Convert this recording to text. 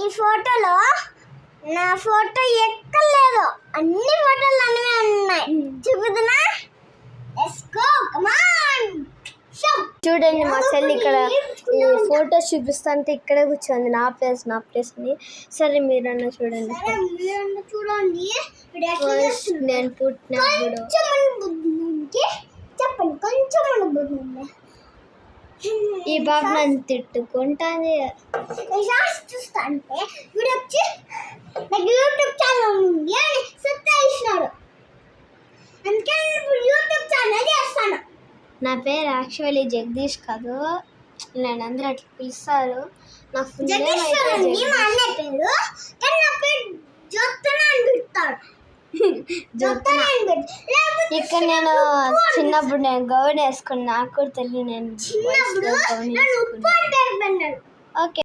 ఈ ఫోటోలో నా ఫోటో ఎక్కలేదు, అన్ని ఫోటోలు అన్నీ ఉన్నాయి. చూపుతున్నా, చూడండి మా చెల్లి ఇక్కడ ఈ ఫోటో చూపిస్తుంటే ఇక్కడే కూర్చోంది. నా ప్లేస్ అని. సరే మీరన్నా చూడండి. నేను పుట్టినప్పుడు చెప్పండి, కొంచెం బుద్ధి. ఈ బాబు నన్ను తిట్టుకుంటాను. చూస్తా అంటే వీడు వచ్చి నాకు యూట్యూబ్ ఛానల్ ఉంది అని సత్తాయిస్తున్నాడు. అందుకే ఇప్పుడు యూట్యూబ్ ఛానల్ చేస్తాను. నా పేరు యాక్చువల్లీ జగదీష్ కాదు, నేను అందరూ అట్లా పిలుస్తారు. నా ఫుల్ మా అన్నయ్య పేరు, కానీ నా పేరు జ్యోత్న అని పెడతాడు. ఇక్కడ నేను చిన్నప్పుడు నేను గౌన్ వేసుకుని నాకు కూడా తెలియదు. నేను చిన్నప్పుడు ఓకే.